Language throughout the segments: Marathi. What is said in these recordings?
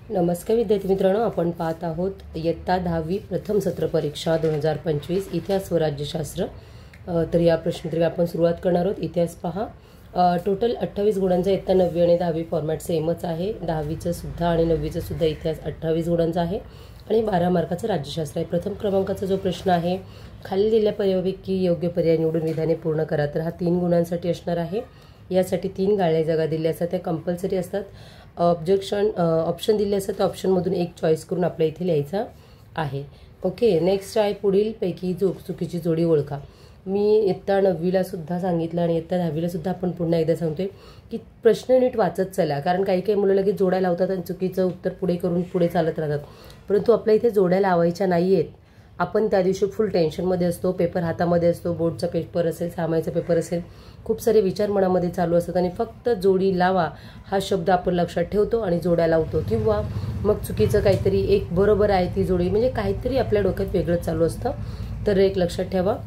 नमस्कार विद्यार्थी मित्रांनो, आपण पाहत आहोत इयत्ता 10वी प्रथम सत्र परीक्षा 2025 इतिहास व राज्यशास्त्र। तर या प्रश्नोत्तरी आपण सुरुवात करणार आहोत। इतिहास पहा, टोटल 28 गुणांचा इयत्ता 9वी आणि 10वी फॉर्मॅट सेमच आहे। 10वीचं सुद्धा आणि 9वीचं सुद्धा इतिहास 28 गुणांचा आहे आणि 12 मार्काचं राज्यशास्त्र आहे। प्रथम क्रमांकाचा जो प्रश्न आहे, खाली दिलेल्या पर्यायापैकी योग्य पर्याय निवडून विधाने पूर्ण करा। तर हा 3 गुणांसाठी असणार आहे। यासाठी 3 गाळ्या जागा दिल्या असतात, त्या कंपल्सरी असतात। ऑप्शन दिले असतात, त्या ऑप्शनमधून एक चॉईस करून आपल्या इथे लिहायचा आहे। ओके, नेक्स्ट आहे पुढीलपैकी चुकीची जोडी ओळखा। मी इयत्ता 9वीला सुद्धा सांगितलं आणि इयत्ता 10वीला सुद्धा आपण पुन्हा एकदा सांगतोय की प्रश्न नीट वाचत चला, कारण काही मुलं लगेच जोड्या लावतात आणि चुकीचं उत्तर पुढे करून पुढे चालत राहतात। परंतु आपल्या इथे जोड्या लावायच्या नाही आहेत। आपण त्या दिवशी फुल टेन्शनमध्ये असतो, पेपर हातामध्ये असतो, बोर्डचा पेपर असेल, सामायचा पेपर असेल, खूप सारे विचार मनामध्ये चालू असतात आणि फक्त जोडी लावा हा शब्द आपण लक्षात ठेवतो आणि जोड्या लावतो, किंवा मग चुकीचं काहीतरी एक बरोबर आहे ती जोडी, म्हणजे काहीतरी आपल्या डोक्यात वेगळंच चालू असतं। तर एक लक्षात ठेवा,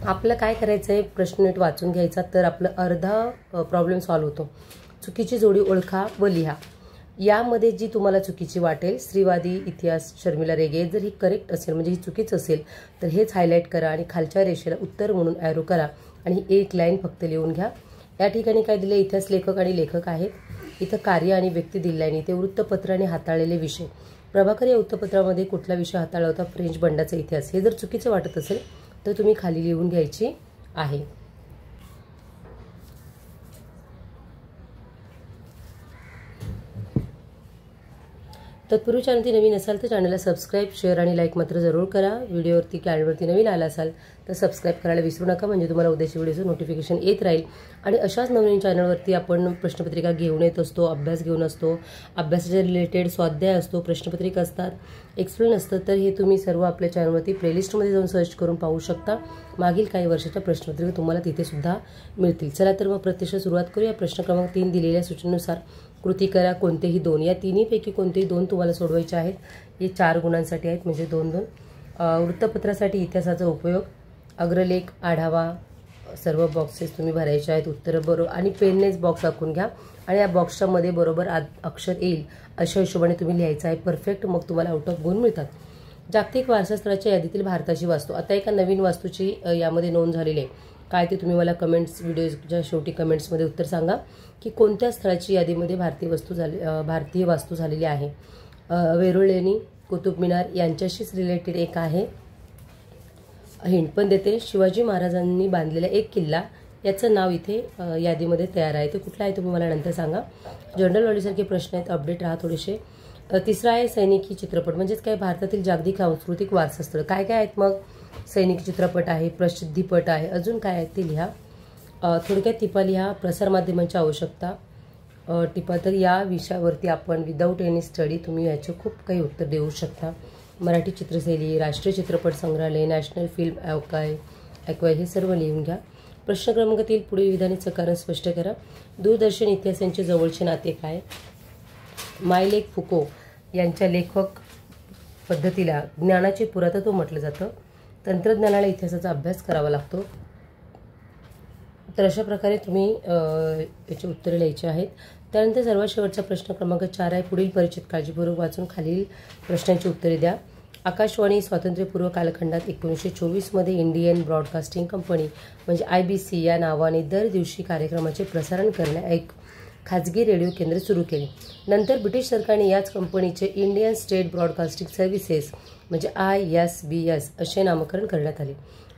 आपलं काय करायचं आहे, प्रश्न नीट वाचून घ्यायचा, तर आपलं अर्धा प्रॉब्लेम सॉल्व्ह होतो। चुकीची जोडी ओळखा व लिहा। यामध्ये जी तुम्हाला चुकीची वाटेल, स्त्रीवादी इतिहास शर्मिला रेगे, जर ही करेक्ट असेल म्हणजे ही चुकीच असेल तर हेच हायलाईट करा आणि खालच्या रेषेला उत्तर म्हणून ॲरो करा आणि एक लाईन फक्त लिहून घ्या। या ठिकाणी काय दिले, इतिहास लेखक आणि लेखक आहेत। इथं कार्य आणि व्यक्ती दिले आहे। इथे वृत्तपत्र आणि हाताळलेले विषय। प्रभाकर या वृत्तपत्रामध्ये कुठला विषय हाताळला होता, फ्रेंच बंडाचा इतिहास। हे जर चुकीचं वाटत असेल तर तुम्ही खाली लिहून घ्यायची आहे। तत्पूर्वी चॅनलवरती नवीन असाल तर चॅनलला सबस्क्राईब, शेअर आणि लाईक मात्र जरूर करा। व्हिडिओवरती चॅनलवरती नवीन आला असाल तर सबस्क्राईब करायला विसरू नका, म्हणजे तुम्हाला उद्याच्या व्हिडिओचं नोटिफिकेशन येत राहील। आणि अशाच नवीन चॅनलवरती आपण प्रश्नपत्रिका घेऊन येत असतो, अभ्यास घेऊन असतो, अभ्यासाच्या रिलेटेड स्वाध्याय असतो, प्रश्नपत्रिका असतात, एक्सप्लेन असतं। तर हे तुम्ही सर्व आपल्या चॅनलवरती प्लेलिस्टमध्ये जाऊन सर्च करून पाहू शकता। मागील काही वर्षाच्या प्रश्नपत्रिका तुम्हाला तिथे सुद्धा मिळतील। चला तर मग प्रत्यक्ष सुरुवात करूया। प्रश्न क्रमांक 3 दिलेल्या सूचनेनुसार कृती करा, कोणतेही 2। या तिन्हीपैकी कोणतेही 2 तुम्हाला सोडवायचे आहेत। हे 4 गुणांसाठी आहेत, म्हणजे 2-2। वृत्तपत्रासाठी इतिहासाचा उपयोग, अग्रलेख, आढावा, सर्व बॉक्सेस तुम्ही भरायचे आहेत। उत्तरं बरोबर आणि पेननेच बॉक्स आखून घ्या आणि या बॉक्सच्या मध्ये बरोबर अक्षर येईल अशा हिशोबाने तुम्ही लिहायचं आहे परफेक्ट, मग तुम्हाला आउट ऑफ गुण मिळतात। जागतिक वारसा स्थळाच्या यादीतील भारताची वास्तू। आता एका नवीन वास्तूची यामध्ये नोंद झालेली आहे, काय ते तुम्ही मला कमेंट्स, व्हिडिओच्या शेवटी कमेंट्समध्ये उत्तर सांगा की कोणत्या स्थळाची यादीमध्ये भारतीय वास्तू झालेली आहे। वेरूळ लेणी, कुतुब मिनार यांच्याशीच रिलेटेड एक आहे। हिंट पण देते, शिवाजी महाराजांनी बांधलेला एक किल्ला, याचं नाव इथे यादीमध्ये तयार आहे। तो कुठला आहे तुम्ही मला नंतर सांगा। जनरल नॉलेजसारखे प्रश्न आहेत, अपडेट राहा थोडेसे। तिसरा आहे सैनिकी चित्रपट, म्हणजेच काय भारतातील जागतिक सांस्कृतिक वारसास्थळ काय काय आहेत। मग सैनिकी चित्रपट आहे, प्रसिद्धीपट आहे, अजून काय आहेत ते लिहा। थोडक्यात टिपा लिहा। प्रसारमाध्यमांची आवश्यकता, टिपा। तर या विषयावरती आपण विदाऊट एनी स्टडी तुम्ही याचे खूप काही उत्तर देऊ शकता। मराठी चित्रशैली, राष्ट्रीय चित्रपट संग्रहालय, नॅशनल फिल्म ॲक्वाय हे सर्व लिहून घ्या। प्रश्न क्रमांक 3 पुढील विधानाचं कारण स्पष्ट करा। दूरदर्शन इतिहासांचे जवळचे नाते काय। मायलेक फुको यांच्या लेखक पद्धतीला ज्ञानाचे पुरातत्व म्हटलं जातं। तंत्रज्ञानाला इतिहासाचा अभ्यास करावा लागतो। तर अशा प्रकारे तुम्ही याची उत्तरे लिहायची आहेत। त्यानंतर सर्वात शेवटचा प्रश्न क्रमांक 4 आहे, पुढील परिचित काळजीपूर्वक वाचून खालील प्रश्नांची उत्तरे द्या। आकाशवाणी स्वातंत्र्यपूर्व कालखंडात 1924 मध्ये इंडियन ब्रॉडकास्टिंग कंपनी म्हणजे IBC या नावाने दर दिवशी कार्यक्रमाचे प्रसारण करण्यास एक खाजगी रेडिओ केंद्र सुरू केले। नंतर ब्रिटिश सरकारने याच कंपनीचे इंडियन स्टेट ब्रॉडकास्टिंग सर्व्हिसेस म्हणजे ISBS असे नामकरण करण्यात आले।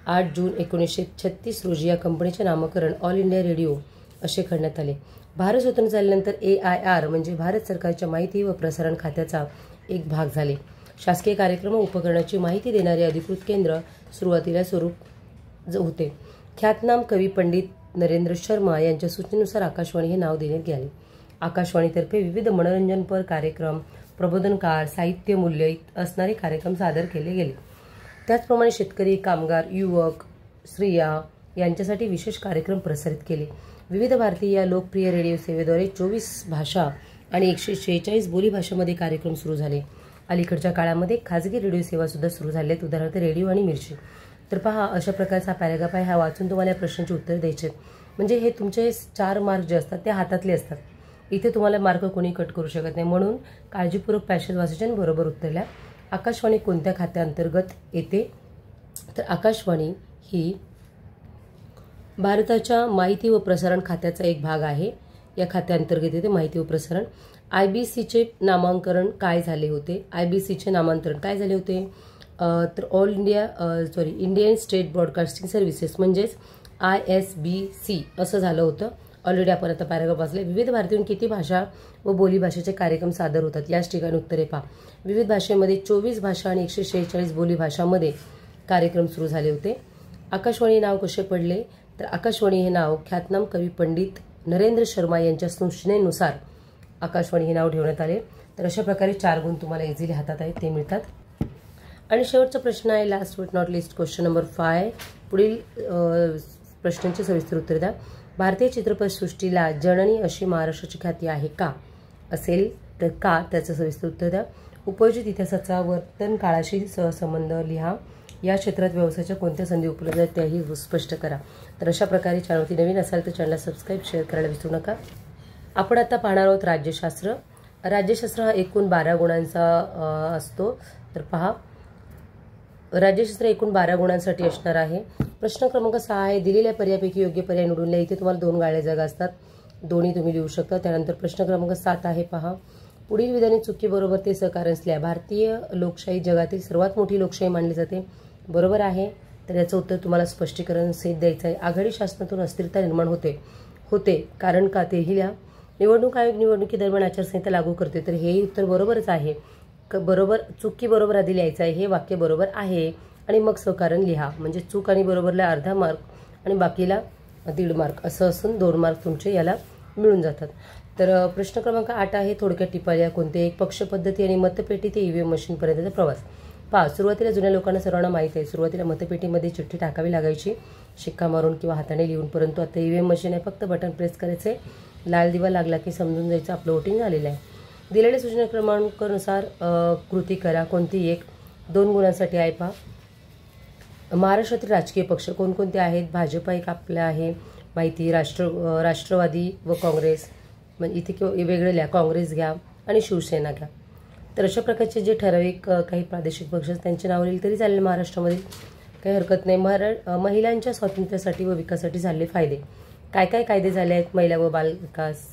8 जून 1936 रोजी या कंपनीचे नामकरण ऑल इंडिया रेडिओ असे करण्यात आले। भारत स्वतंत्र झाल्यानंतर AIR म्हणजे भारत सरकारच्या माहिती व प्रसारण खात्याचा एक भाग झाले। शासकीय कार्यक्रम व उपकरणाची माहिती देणारे अधिकृत केंद्र सुरुवातीला स्वरूप होते। ख्यातनाम कवी पंडित नरेंद्र शर्मा यांच्या सूचनेनुसार आकाशवाणी हे नाव देण्यात आले। आकाशवाणीतर्फे विविध मनोरंजनपर कार्यक्रम, प्रबोधनकार, साहित्य मूल्य असणारे कार्यक्रम सादर केले गेले। त्याचप्रमाणे शेतकरी, कामगार, युवक, स्त्रिया यांच्यासाठी विशेष कार्यक्रम प्रसारित केले। विविध भारतीय या लोकप्रिय रेडिओ सेवेद्वारे 24 भाषा आणि 146 बोलीभाषांमध्ये कार्यक्रम सुरू झाले। अलीकडच्या काळामध्ये खाजगी रेडिओ सेवा सुद्धा सुरू झाल्या आहेत, उदाहरणार्थ रेडिओ आणि मिर्ची। तर पहा, अशा प्रकारचा पॅराग्राफ आहे, हा वाचून तुम्हाला या प्रश्नांची उत्तर द्यायचे। म्हणजे हे तुमचे 4 मार्क जे असतात ते हातातले असतात। इथे तुम्हाला मार्क कोणी कट करू शकत नाही, म्हणून काळजीपूर्वक पॅसेज वाचायचे आणि बरोबर उत्तर द्या. आकाशवाणी कोणत्या खात्याअंतर्गत येते? तर आकाशवाणी ही भारताच्या माहिती व प्रसारण खात्याचा एक भाग आहे. या खात्याअंतर्गत येते माहिती व प्रसारण. IBCचे नामांकन काय झाले होते? IBCचे नामांतरण काय झाले होते? तर इंडियन स्टेट ब्रॉडकास्टिंग सर्व्हिसेस म्हणजेच ISBC असं झालं होतं. ऑलरेडी आपण आता पॅराग्राफ वाचले. विविध भारतीय किती भाषा व बोलीभाषेचे कार्यक्रम सादर होतात? याच ठिकाणी उत्तरे पहा. विविध भाषेमध्ये 24 भाषा आणि 146 बोलीभाषांमध्ये कार्यक्रम सुरू झाले होते. आकाशवाणी नाव कसे पडले? तर आकाशवाणी हे नाव ख्यातनाम कवी पंडित नरेंद्र शर्मा यांच्या सूचनेनुसार आकाशवाणी हे नाव ठेवण्यात आले. तर अशा प्रकारे 4 गुण तुम्हाला इझिली हातात आहेत ते मिळतात. आणि शेवटचा प्रश्न आहे last but not list question number 5. पुढील प्रश्नांची सविस्तर उत्तर द्या. भारतीय चित्रपटसृष्टीला जननी अशी महाराष्ट्राची ख्याती आहे का? असेल तर का, त्याचं सविस्तर उत्तर द्या. उपयोजित इतिहासाचा वर्तन काळाशी सहसंबंध लिहा. या क्षेत्रात व्यवसायाच्या कोणत्या संधी उपलब्ध आहेत त्याही स्पष्ट करा. तर अशा प्रकारे चॅनलवरती नवीन असाल तर चॅनलला सबस्क्राईब शेअर करायला विसरू नका. आपण आता पाहणार आहोत राज्यशास्त्र. राज्यशास्त्र हा एकूण 12 गुणांचा असतो. तर पहा, राज्यशास्त्र एकूण 12 गुणांसाठी असणार आहे. प्रश्न क्रमांक 6 आहे. दिलेल्या पर्यायापैकी योग्य पर्याय निवडून लिहा. इथे तुम्हाला 2 गाळ्या जागा असतात, दोन्ही तुम्ही लिहू शकता. त्यानंतर प्रश्न क्रमांक 7 आहे. पहा, पुढील विधाने चुकीबरोबर ते सहकार्यच लिहा. भारतीय लोकशाही जगातील सर्वात मोठी लोकशाही मानली जाते. बरोबर आहे. तर याचं उत्तर तुम्हाला स्पष्टीकरण सहित द्यायचं आहे. आघाडी शासनातून अस्थिरता निर्माण होते कारण का, तेही लिहा. निवडणूक आयोग निवडणुकीदरम्यान आचारसंहिता लागू करते. तर हेही उत्तर बरोबरच आहे. बरोबर, चुकी बरोबर आधी लिहायचं आहे. हे वाक्य बरोबर आहे आणि मग सहकारण लिहा. म्हणजे चूक आणि बरोबरला अर्धा मार्क आणि बाकीला 1.5 मार्क असं असून 2 मार्क तुमचे याला मिळून जातात. तर प्रश्न क्रमांक 8 आहे. थोडक्यात टिपा लिहा. कोणते? एक पक्ष पद्धती आणि मतपेटी ते EVM मशीनपर्यंतचा प्रवास. पहा, सुरुवातीला जुन्या लोकांना सर्वांना माहीत आहे, सुरुवातीला मतपेटीमध्ये चिठ्ठी टाकावी लागायची शिक्का मारून किंवा हाताने लिहून. परंतु आता EVM मशीन आहे, फक्त बटन प्रेस करायचे, लाल दिवा लागला की समजून जायचं आपलं वोटिंग झालेलं आहे. दिलेल्या सूचना क्रमांकानुसार कृती करा. कोणती? एक. 2 गुणांसाठी आहे. पहा, महाराष्ट्रातील राजकीय पक्ष कोणकोणते आहेत? भाजपा एक आपला आहे माहिती, राष्ट्रवादी व काँग्रेस. म्हणजे इथे किंवा वेगळे लिहा. काँग्रेस घ्या आणि शिवसेना घ्या. तर अशा प्रकारचे जे ठराविक काही प्रादेशिक पक्ष आहेत त्यांचे नाव लिहिले तरी चालेल. महाराष्ट्रामध्ये काही हरकत नाही. महिलांच्या स्वातंत्र्यासाठी व विकासासाठी झालेले फायदे. काय काय कायदे झाले आहेत? महिला व बाल विकास.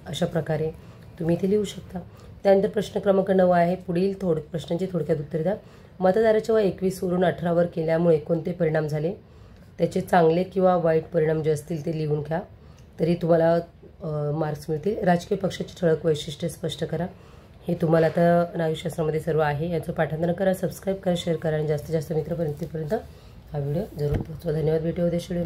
अशा प्रकारे तुम्ही इथे लिहू शकता. त्यानंतर प्रश्न क्रमांक 9 आहे. पुढील प्रश्नांची थोडक्यात उत्तर द्या. मतदाराचे वय 21 वरून 18 वर केल्यामुळे कोणते परिणाम झाले? त्याचे चांगले किंवा वाईट परिणाम जे असतील ते लिहून घ्या, तरी तुम्हाला मार्क्स मिळतील. राजकीय पक्षाची ठळक वैशिष्ट्ये स्पष्ट करा. हे तुम्हाला आता नागरिकशास्त्रामध्ये सर्व आहे. याचं पाठांतर करा, सबस्क्राईब करा, शेअर करा आणि जास्तीत जास्त मित्रांपर्यंत हा व्हिडिओ जरूर पोहोचवा. धन्यवाद. भेटूया उद्या व्हिडिओ.